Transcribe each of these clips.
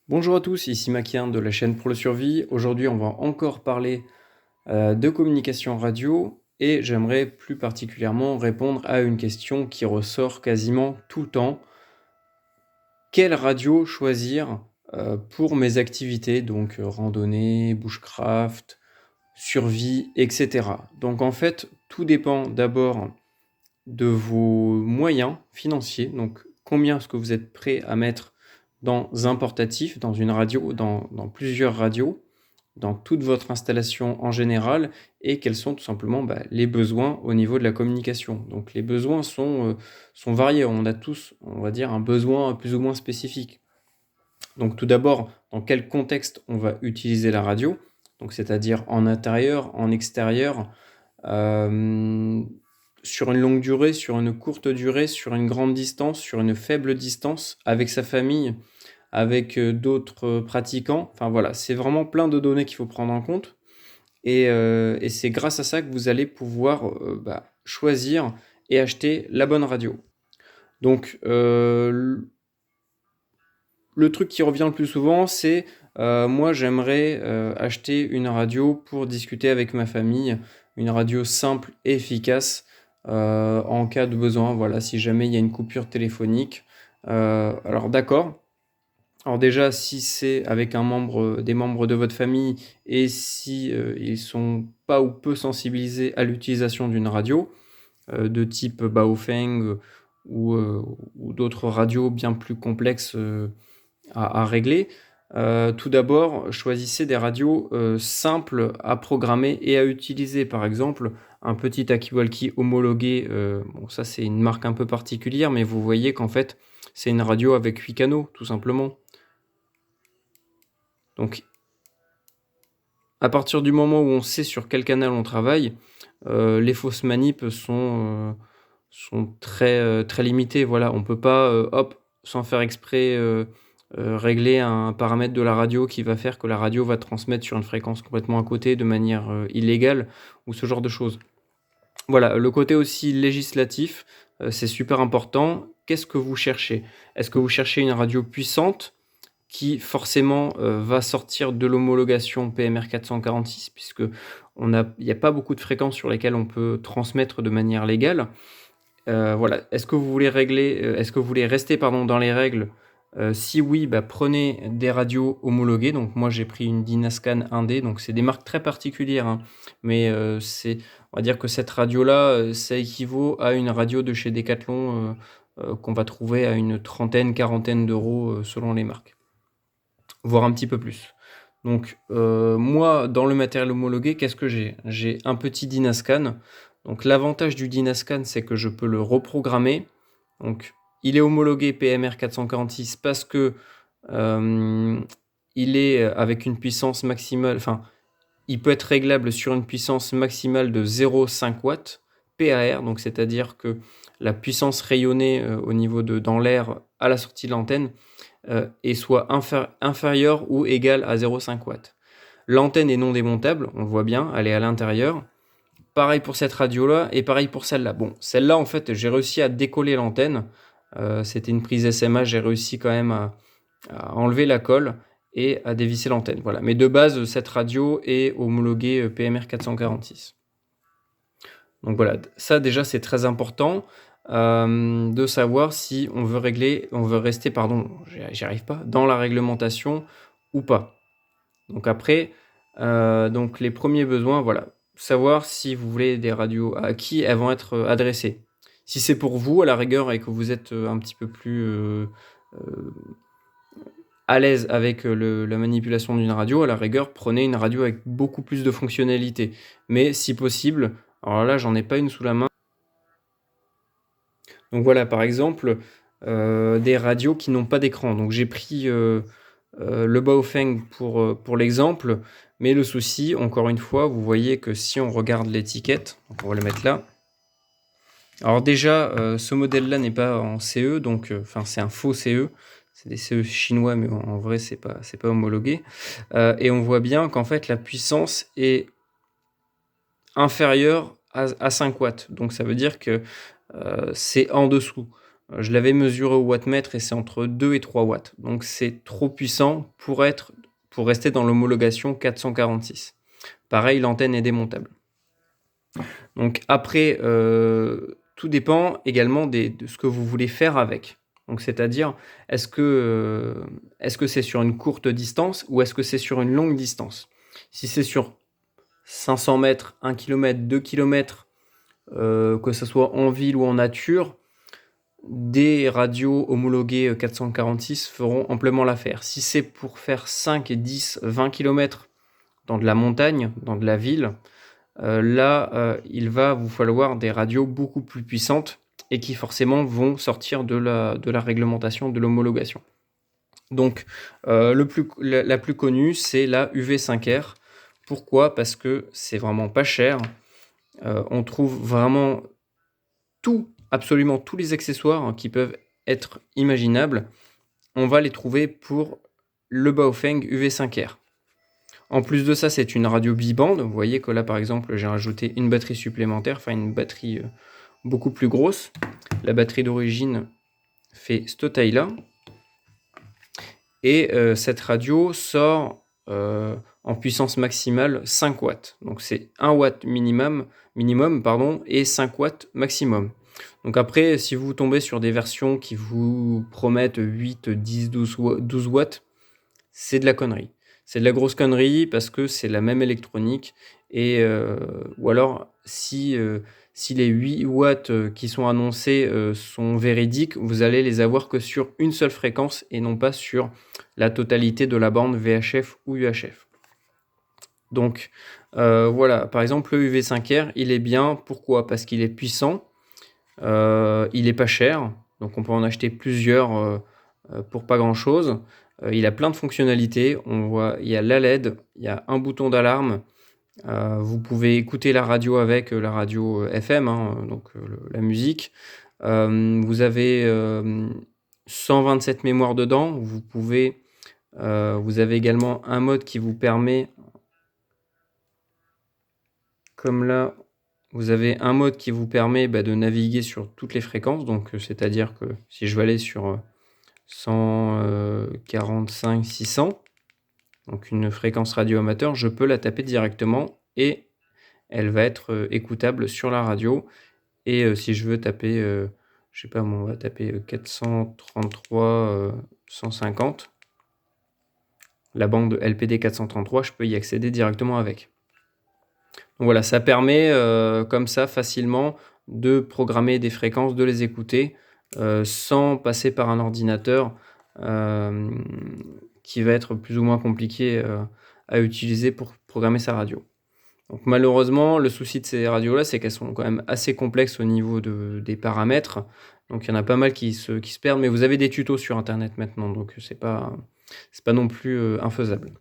Bonjour à tous, ici Maquien de la chaîne Pour le Survie. Aujourd'hui, on va encore parler de communication radio et j'aimerais plus particulièrement répondre à une question qui ressort quasiment tout le temps. Quelle radio choisir pour mes activités, donc randonnée, bushcraft, survie, etc. Donc en fait, tout dépend d'abord de vos moyens financiers, donc combien est-ce que vous êtes prêt à mettre dans un portatif, dans une radio, dans plusieurs radios, dans toute votre installation en général, et quels sont tout simplement les besoins au niveau de la communication. Donc les besoins sont variés, on a tous, on va dire, un besoin plus ou moins spécifique. Donc tout d'abord, dans quel contexte on va utiliser la radio, donc c'est-à-dire en intérieur, en extérieur, euh, sur une longue durée, sur une courte durée, sur une grande distance, sur une faible distance, avec sa famille, avec d'autres pratiquants. Enfin voilà, c'est vraiment plein de données qu'il faut prendre en compte. Et c'est grâce à ça que vous allez pouvoir choisir et acheter la bonne radio. Donc le truc qui revient le plus souvent, c'est moi j'aimerais acheter une radio pour discuter avec ma famille, une radio simple et efficace en cas de besoin, voilà, si jamais il y a une coupure téléphonique. Alors d'accord. Alors déjà, si c'est avec des membres de votre famille et si ils sont pas ou peu sensibilisés à l'utilisation d'une radio de type Baofeng ou d'autres radios bien plus complexes à régler. Tout d'abord, choisissez des radios simples à programmer et à utiliser. Par exemple, un petit talkie-walkie homologué. Bon, ça, c'est une marque un peu particulière, mais vous voyez qu'en fait, c'est une radio avec 8 canaux, tout simplement. Donc, à partir du moment où on sait sur quel canal on travaille, les fausses manips sont très limitées. Voilà, on peut pas, hop, sans faire exprès, régler un paramètre de la radio qui va faire que la radio va transmettre sur une fréquence complètement à côté de manière illégale ou ce genre de choses. Voilà, le côté aussi législatif, c'est super important. Qu'est-ce que vous cherchez? Est-ce que vous cherchez une radio puissante qui forcément va sortir de l'homologation PMR 446 puisque il n'y a pas beaucoup de fréquences sur lesquelles on peut transmettre de manière légale. Voilà. Est-ce que vous voulez rester dans les règles? Si oui, prenez des radios homologuées. Donc moi j'ai pris une Dynascan 1D, donc c'est des marques très particulières, hein. Mais on va dire que cette radio-là, ça équivaut à une radio de chez Decathlon qu'on va trouver à une trentaine, quarantaine d'euros selon les marques, voire un petit peu plus. Donc moi, dans le matériel homologué, qu'est-ce que j'ai? J'ai un petit Dynascan. Donc l'avantage du Dynascan, c'est que je peux le reprogrammer. Donc il est homologué PMR 446 parce que il est avec une puissance maximale, enfin il peut être réglable sur une puissance maximale de 0,5 watts PAR, donc c'est-à-dire que la puissance rayonnée au niveau dans l'air à la sortie de l'antenne et soit inférieure ou égale à 0,5 watts. L'antenne est non démontable, on le voit bien, elle est à l'intérieur. Pareil pour cette radio-là et pareil pour celle-là. Bon, celle-là, en fait, j'ai réussi à décoller l'antenne. C'était une prise SMA, j'ai réussi quand même à enlever la colle et à dévisser l'antenne. Voilà. Mais de base, cette radio est homologuée PMR 446. Donc voilà, ça déjà c'est très important de savoir si on veut rester, j'y arrive pas, dans la réglementation ou pas. Donc après, donc les premiers besoins, voilà, savoir si vous voulez des radios, à qui elles vont être adressées. Si c'est pour vous, à la rigueur, et que vous êtes un petit peu plus à l'aise avec la manipulation d'une radio, à la rigueur, prenez une radio avec beaucoup plus de fonctionnalités. Mais si possible, alors là, j'en ai pas une sous la main. Donc voilà, par exemple, des radios qui n'ont pas d'écran. Donc j'ai pris le Baofeng pour l'exemple, mais le souci, encore une fois, vous voyez que si on regarde l'étiquette, on va le mettre là. Alors déjà, ce modèle-là n'est pas en CE, donc c'est un faux CE. C'est des CE chinois, mais en vrai, c'est pas homologué. Et on voit bien qu'en fait, la puissance est inférieure à 5 watts. Donc ça veut dire que c'est en dessous. Je l'avais mesuré au wattmètre et c'est entre 2 et 3 watts. Donc c'est trop puissant pour rester dans l'homologation 446. Pareil, l'antenne est démontable. Donc après, tout dépend également de ce que vous voulez faire avec. Donc c'est-à-dire, est-ce que c'est sur une courte distance ou est-ce que c'est sur une longue distance? Si c'est sur 500 mètres, 1 km, 2 km, que ce soit en ville ou en nature, des radios homologuées 446 feront amplement l'affaire. Si c'est pour faire 5, 10, 20 km dans de la montagne, dans de la ville, là, il va vous falloir des radios beaucoup plus puissantes et qui forcément vont sortir de la réglementation, de l'homologation. Donc, la plus connue, c'est la UV5R. Pourquoi? Parce que c'est vraiment pas cher. On trouve vraiment tout, absolument tous les accessoires qui peuvent être imaginables. On va les trouver pour le Baofeng UV5R. En plus de ça, c'est une radio bibande. Vous voyez que là, par exemple, j'ai rajouté une batterie supplémentaire, enfin une batterie beaucoup plus grosse. La batterie d'origine fait cette taille-là. Et cette radio sort en puissance maximale 5 watts. Donc c'est 1 watt minimum et 5 watts maximum. Donc après, si vous tombez sur des versions qui vous promettent 8, 10, 12 watts, c'est de la connerie. C'est de la grosse connerie parce que c'est la même électronique. Ou alors, si les 8 watts qui sont annoncés sont véridiques, vous allez les avoir que sur une seule fréquence et non pas sur la totalité de la bande VHF ou UHF. Donc voilà, par exemple le UV5R, il est bien. Pourquoi? Parce qu'il est puissant, il est pas cher, donc on peut en acheter plusieurs pour pas grand chose. Il a plein de fonctionnalités. On voit, il y a la LED, il y a un bouton d'alarme. Vous pouvez écouter la radio avec la radio FM, donc la musique. Vous avez 127 mémoires dedans. Vous avez également un mode qui vous permet, comme là, vous avez un mode qui vous permet de naviguer sur toutes les fréquences. Donc, c'est-à-dire que si je veux aller sur 145 600, donc une fréquence radio amateur, je peux la taper directement et elle va être écoutable sur la radio. Et si je veux taper, je sais pas moi, on va taper 433 150, la bande LPD 433, je peux y accéder directement avec. Donc voilà, ça permet comme ça facilement de programmer des fréquences, de les écouter sans passer par un ordinateur qui va être plus ou moins compliqué à utiliser pour programmer sa radio. Donc malheureusement, le souci de ces radios-là, c'est qu'elles sont quand même assez complexes au niveau des paramètres. Donc il y en a pas mal qui se perdent, mais vous avez des tutos sur Internet maintenant, donc c'est pas non plus infaisable.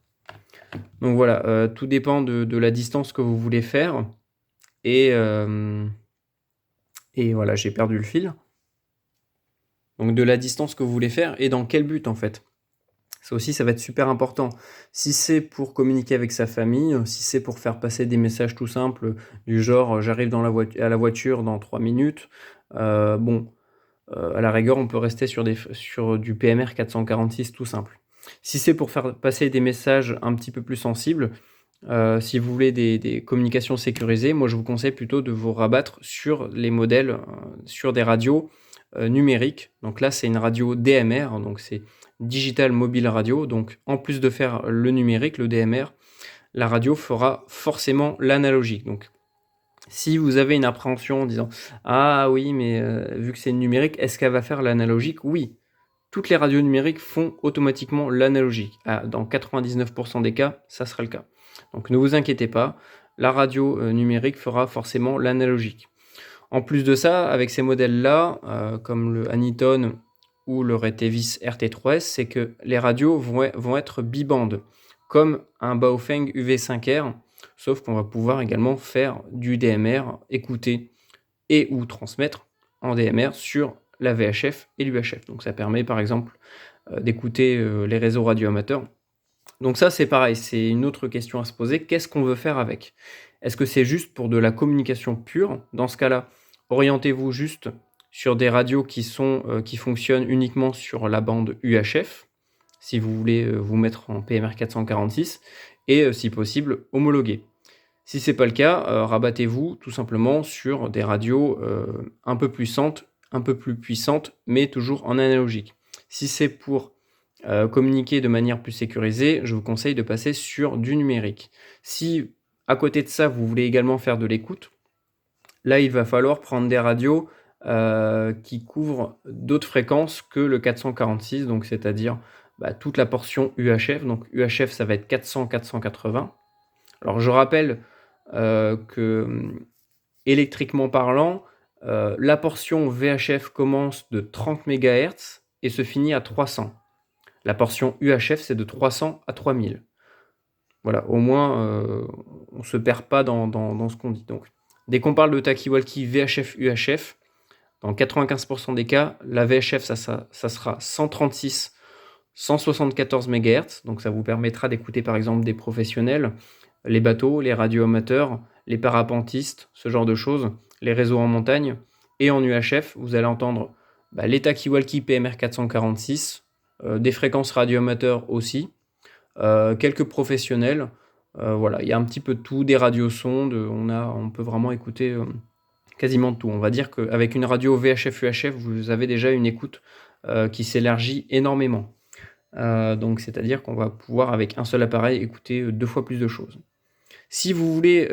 Donc voilà, tout dépend de la distance que vous voulez faire. Et voilà, j'ai perdu le fil. Donc de la distance que vous voulez faire et dans quel but en fait. Ça aussi, ça va être super important. Si c'est pour communiquer avec sa famille, si c'est pour faire passer des messages tout simples du genre j'arrive à la voiture dans 3 minutes, à la rigueur, on peut rester sur du PMR 446 tout simple. Si c'est pour faire passer des messages un petit peu plus sensibles, si vous voulez des communications sécurisées, moi je vous conseille plutôt de vous rabattre sur les modèles, sur des radios numériques. Donc là, c'est une radio DMR, donc c'est Digital Mobile Radio. Donc en plus de faire le numérique, le DMR, la radio fera forcément l'analogique. Donc si vous avez une appréhension en disant « Ah oui, mais vu que c'est numérique, est-ce qu'elle va faire l'analogique ?» Oui, toutes les radios numériques font automatiquement l'analogique. Dans 99% des cas, ça sera le cas. Donc ne vous inquiétez pas, la radio numérique fera forcément l'analogique. En plus de ça, avec ces modèles-là, comme le Anyton ou le Retevis RT3S, c'est que les radios vont être bibandes, comme un Baofeng UV5R, sauf qu'on va pouvoir également faire du DMR, écouter et ou transmettre en DMR sur la VHF et l'UHF. Donc ça permet par exemple d'écouter les réseaux radioamateurs. Donc ça c'est pareil, c'est une autre question à se poser. Qu'est-ce qu'on veut faire avec? Est-ce que c'est juste pour de la communication pure? Dans ce cas-là, orientez-vous juste sur des radios qui fonctionnent uniquement sur la bande UHF, si vous voulez vous mettre en PMR 446, et si possible homologuer. Si ce n'est pas le cas, rabattez-vous tout simplement sur des radios un peu plus puissantes, mais toujours en analogique. Si c'est pour communiquer de manière plus sécurisée, je vous conseille de passer sur du numérique. Si à côté de ça, vous voulez également faire de l'écoute, là, il va falloir prendre des radios qui couvrent d'autres fréquences que le 446, donc c'est-à-dire toute la portion UHF. Donc UHF, ça va être 400-480. Alors je rappelle que électriquement parlant, la portion VHF commence de 30 MHz et se finit à 300. La portion UHF, c'est de 300 à 3000. Voilà, au moins, on ne se perd pas dans ce qu'on dit. Donc, dès qu'on parle de talkie-walkie VHF, UHF, dans 95% des cas, la VHF, ça sera 136, 174 MHz. Donc, ça vous permettra d'écouter, par exemple, des professionnels, les bateaux, les radios amateurs, les parapentistes, ce genre de choses, les réseaux en montagne. Et en UHF, vous allez entendre les talkie-walkie PMR 446, des fréquences radio amateurs aussi, quelques professionnels. Voilà, il y a un petit peu de tout, des radiosondes, on peut vraiment écouter quasiment de tout. On va dire qu'avec une radio VHF-UHF, vous avez déjà une écoute qui s'élargit énormément. Donc c'est-à-dire qu'on va pouvoir, avec un seul appareil, écouter 2 fois plus de choses. Si vous voulez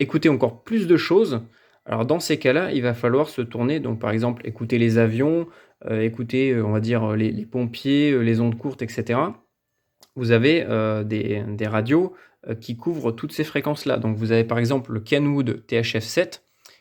écouter encore plus de choses, alors dans ces cas-là, il va falloir se tourner, donc par exemple écouter les avions, écouter, on va dire, les pompiers, les ondes courtes, etc. Vous avez des radios qui couvrent toutes ces fréquences-là. Donc vous avez par exemple le Kenwood THF7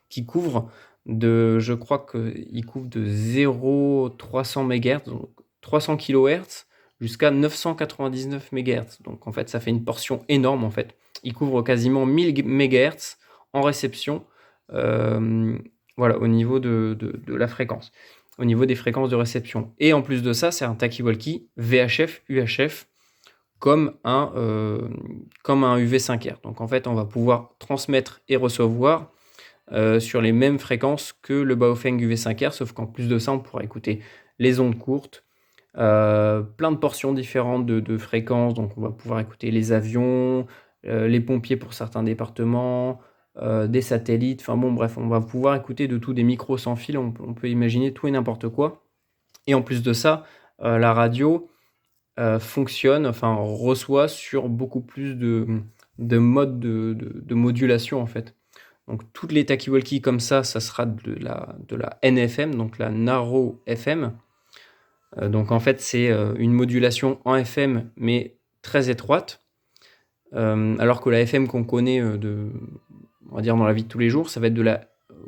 qui couvre je crois qu'il couvre de 0,300 MHz, donc 300 kHz, jusqu'à 999 MHz. Donc en fait, ça fait une portion énorme en fait. Il couvre quasiment 1000 MHz en réception, voilà, au niveau de la fréquence, au niveau des fréquences de réception. Et en plus de ça, c'est un talkie-walkie VHF, UHF, comme un UV5R. Donc en fait, on va pouvoir transmettre et recevoir sur les mêmes fréquences que le Baofeng UV5R, sauf qu'en plus de ça, on pourra écouter les ondes courtes, plein de portions différentes de fréquences. Donc on va pouvoir écouter les avions, les pompiers pour certains départements, des satellites. Enfin bon, bref, on va pouvoir écouter de tout, des micros sans fil. On peut imaginer tout et n'importe quoi. Et en plus de ça, la radio fonctionne, enfin reçoit sur beaucoup plus de modes de modulation en fait. Donc toutes les talkie-walkie comme ça sera de la NFM, donc la Narrow FM. Donc en fait c'est une modulation en FM mais très étroite, alors que la FM qu'on connaît on va dire dans la vie de tous les jours, ça va être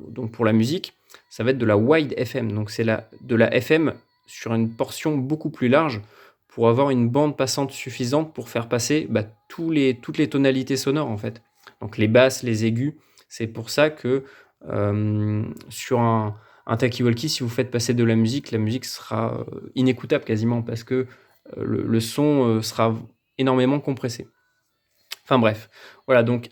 donc pour la musique, ça va être de la wide FM. Donc c'est de la FM sur une portion beaucoup plus large pour avoir une bande passante suffisante pour faire passer toutes les tonalités sonores en fait. Donc les basses, les aigus. C'est pour ça que sur un talkie-walkie, si vous faites passer de la musique sera inécoutable quasiment parce que le son sera énormément compressé. Enfin bref, voilà, donc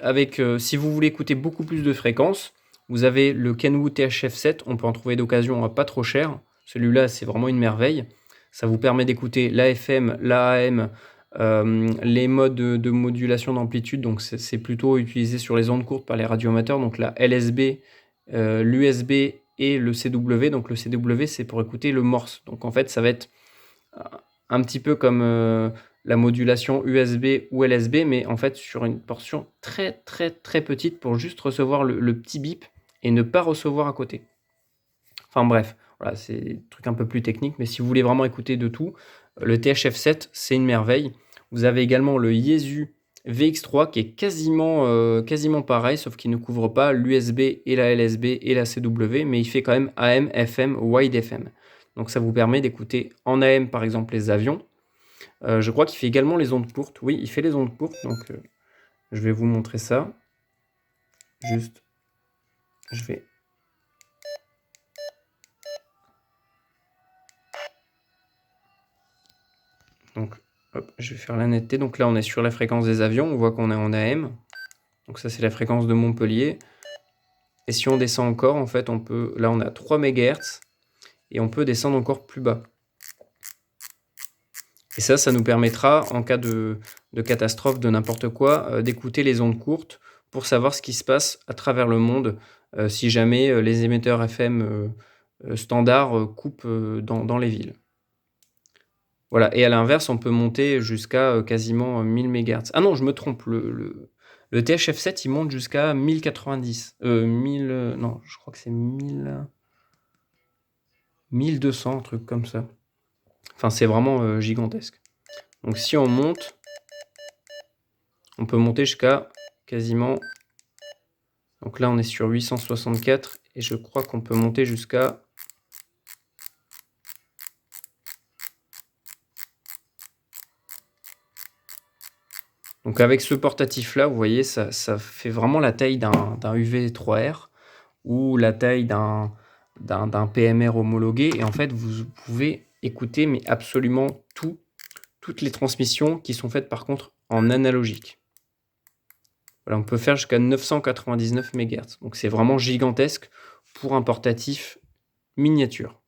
si vous voulez écouter beaucoup plus de fréquences, vous avez le Kenwood THF7, on peut en trouver d'occasion pas trop cher. Celui-là, c'est vraiment une merveille. Ça vous permet d'écouter l'AFM, l'AAM, les modes de modulation d'amplitude. Donc c'est plutôt utilisé sur les ondes courtes par les radioamateurs, donc la LSB, l'USB et le CW. Donc le CW, c'est pour écouter le Morse. Donc en fait, ça va être un petit peu comme la modulation USB ou LSB, mais en fait sur une portion très très très petite pour juste recevoir le petit bip et ne pas recevoir à côté. Enfin bref, voilà, c'est des trucs un peu plus techniques, mais si vous voulez vraiment écouter de tout, le THF7, c'est une merveille. Vous avez également le Yaesu VX3 qui est quasiment pareil, sauf qu'il ne couvre pas l'USB et la LSB et la CW, mais il fait quand même AM, FM, Wide FM. Donc ça vous permet d'écouter en AM par exemple les avions. Je crois qu'il fait également les ondes courtes. Oui, il fait les ondes courtes, donc je vais vous montrer ça. Juste, je vais... Donc, hop, je vais faire la netteté. Donc là, on est sur la fréquence des avions. On voit qu'on est en AM. Donc ça, c'est la fréquence de Montpellier. Et si on descend encore, en fait, là on est à 3 MHz et on peut descendre encore plus bas. Et ça nous permettra, en cas de catastrophe, de n'importe quoi, d'écouter les ondes courtes pour savoir ce qui se passe à travers le monde, si jamais les émetteurs FM standards coupent dans les villes. Voilà, et à l'inverse, on peut monter jusqu'à quasiment 1000 MHz. Ah non, je me trompe, le THF7 il monte jusqu'à 1090. 1000, non, je crois que c'est 1200, un truc comme ça. Enfin, c'est vraiment gigantesque. Donc si on monte, on peut monter jusqu'à quasiment... Donc là, on est sur 864 et je crois qu'on peut monter jusqu'à... Donc avec ce portatif-là, vous voyez, ça fait vraiment la taille d'un UV3R ou la taille d'un PMR homologué. Et en fait, vous pouvez écouter mais absolument toutes les transmissions qui sont faites par contre en analogique. Voilà, on peut faire jusqu'à 999 MHz. Donc c'est vraiment gigantesque pour un portatif miniature.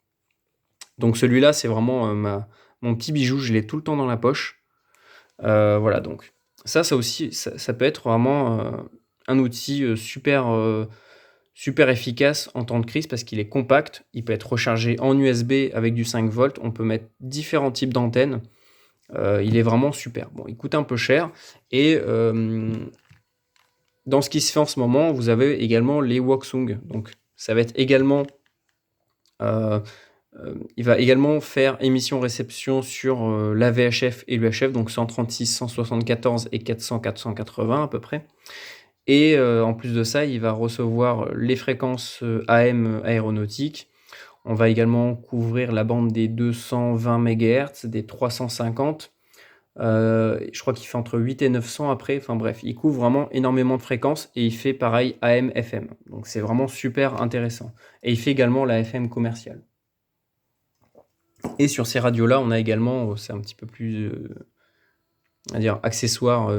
Donc celui-là, c'est vraiment mon petit bijou. Je l'ai tout le temps dans la poche. Voilà, donc ça aussi, ça peut être vraiment un outil super efficace en temps de crise parce qu'il est compact. Il peut être rechargé en USB avec du 5 volts. On peut mettre différents types d'antennes. Il est vraiment super. Bon, il coûte un peu cher. Et dans ce qui se fait en ce moment, vous avez également les Woksung. Donc, ça va être également... il va également faire émission-réception sur la VHF et l'UHF, donc 136, 174 et 400, 480 à peu près. Et en plus de ça, il va recevoir les fréquences AM aéronautiques. On va également couvrir la bande des 220 MHz, des 350. Je crois qu'il fait entre 8 et 900 après. Enfin bref, il couvre vraiment énormément de fréquences et il fait pareil AM, FM. Donc c'est vraiment super intéressant. Et il fait également la FM commerciale. Et sur ces radios-là, on a également, c'est un petit peu plus, on va dire, accessoire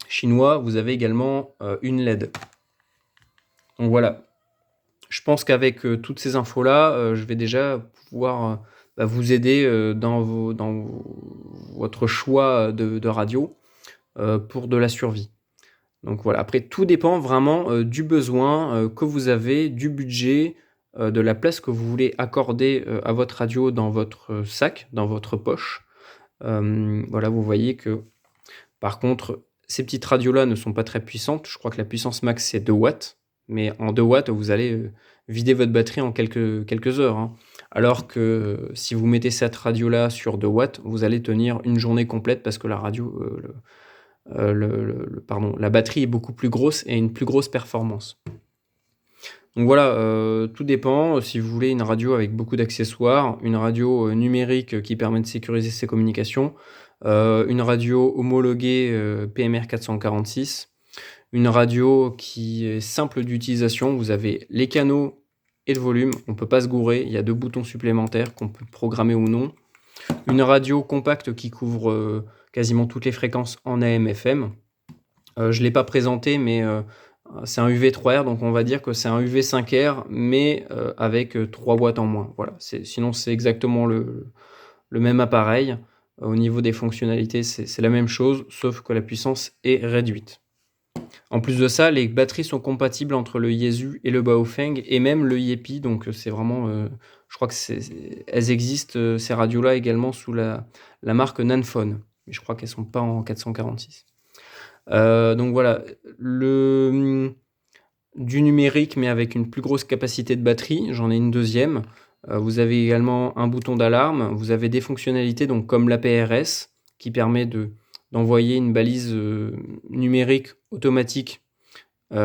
chinois, vous avez également une LED. Donc voilà, je pense qu'avec toutes ces infos-là, je vais déjà pouvoir vous aider dans votre choix de radio pour de la survie. Donc voilà, après tout dépend vraiment du besoin que vous avez, du budget, de la place que vous voulez accorder à votre radio dans votre sac, dans votre poche. Voilà, vous voyez que par contre, ces petites radios-là ne sont pas très puissantes. Je crois que la puissance max, c'est 2 watts. Mais en 2 watts, vous allez vider votre batterie en quelques heures. Hein. Alors que si vous mettez cette radio-là sur 2 watts, vous allez tenir une journée complète parce que la radio, la batterie est beaucoup plus grosse et une plus grosse performance. Donc voilà, tout dépend. Si vous voulez une radio avec beaucoup d'accessoires, une radio numérique qui permet de sécuriser ses communications, une radio homologuée PMR 446, une radio qui est simple d'utilisation. Vous avez les canaux et le volume. On ne peut pas se gourer. Il y a 2 boutons supplémentaires qu'on peut programmer ou non. Une radio compacte qui couvre quasiment toutes les fréquences en AM, FM. Je ne l'ai pas présenté, mais c'est un UV3R, donc on va dire que c'est un UV5R, mais avec 3 watts en moins. Voilà. Sinon, c'est exactement le même appareil. Au niveau des fonctionnalités, c'est la même chose, sauf que la puissance est réduite. En plus de ça, les batteries sont compatibles entre le Yaesu et le Baofeng, et même le Yepi, donc c'est vraiment... je crois que elles existent, ces radios-là, également sous la marque Nanfone. Mais je crois qu'elles ne sont pas en 446. Donc voilà, du numérique, mais avec une plus grosse capacité de batterie. J'en ai une deuxième. Vous avez également un bouton d'alarme. Vous avez des fonctionnalités donc comme l'APRS qui permet d'envoyer une balise numérique automatique sur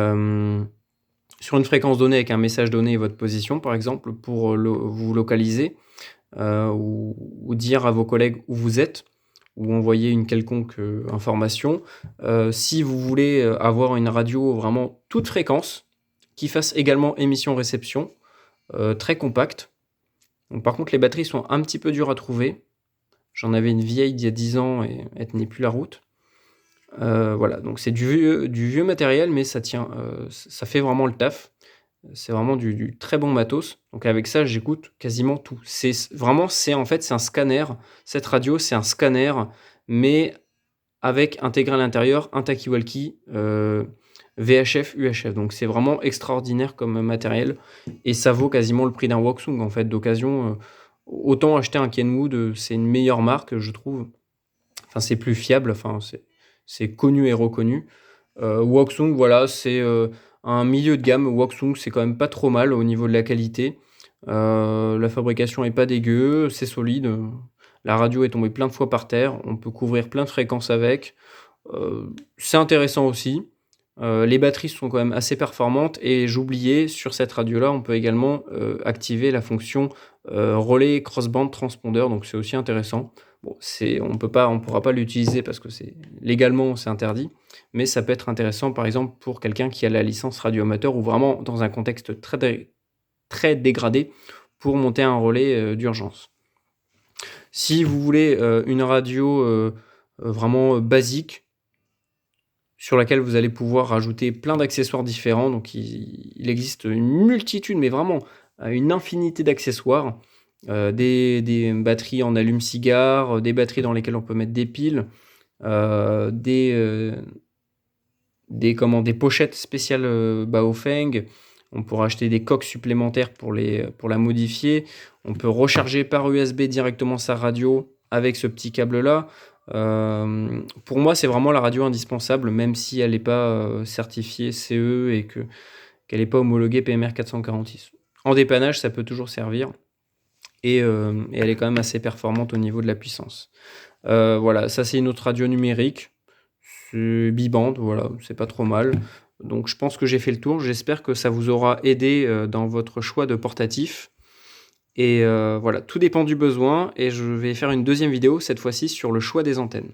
une fréquence donnée avec un message donné et votre position, par exemple, pour vous localiser ou dire à vos collègues où vous êtes ou envoyer une quelconque information. Si vous voulez avoir une radio vraiment toute fréquence, qui fasse également émission-réception, très compacte. Donc, par contre, les batteries sont un petit peu dures à trouver. J'en avais une vieille d'il y a 10 ans et elle tenait plus la route. Voilà, donc c'est du vieux matériel, mais ça tient, ça fait vraiment le taf. C'est vraiment du très bon matos. Donc avec ça, j'écoute quasiment tout. En fait, c'est un scanner. Cette radio, c'est un scanner, mais avec intégré à l'intérieur un talkie-walkie, VHF, UHF. Donc c'est vraiment extraordinaire comme matériel et ça vaut quasiment le prix d'un Woksung en fait d'occasion, autant acheter un Kenwood, c'est une meilleure marque, je trouve. Enfin, c'est plus fiable, enfin, c'est connu et reconnu. Woksung, voilà, c'est, un milieu de gamme. Woksung, c'est quand même pas trop mal au niveau de la qualité. La fabrication est pas dégueu, c'est solide, la radio est tombée plein de fois par terre, on peut couvrir plein de fréquences avec. C'est intéressant aussi. Les batteries sont quand même assez performantes et j'oubliais, sur cette radio-là, on peut également, activer la fonction, relais crossband transpondeur, donc c'est aussi intéressant. Bon, on pourra pas l'utiliser parce que légalement, c'est interdit, mais ça peut être intéressant, par exemple, pour quelqu'un qui a la licence radio amateur ou vraiment dans un contexte très dégradé pour monter un relais, d'urgence. Si vous voulez, une radio, vraiment, basique, sur laquelle vous allez pouvoir rajouter plein d'accessoires différents. Donc il existe une multitude, mais vraiment une infinité d'accessoires. Des batteries en allume-cigare, des batteries dans lesquelles on peut mettre des piles, euh, des, euh, des pochettes spéciales Baofeng. On pourra acheter des coques supplémentaires pour la modifier. On peut recharger par USB directement sa radio avec ce petit câble-là. Pour moi, c'est vraiment la radio indispensable, même si elle n'est pas certifiée CE et qu'elle n'est pas homologuée PMR 446. En dépannage, ça peut toujours servir et elle est quand même assez performante au niveau de la puissance. Voilà, ça c'est une autre radio numérique, c'est bibande, voilà, c'est pas trop mal. Donc je pense que j'ai fait le tour, j'espère que ça vous aura aidé dans votre choix de portatif. Et voilà, tout dépend du besoin et je vais faire une deuxième vidéo, cette fois-ci sur le choix des antennes.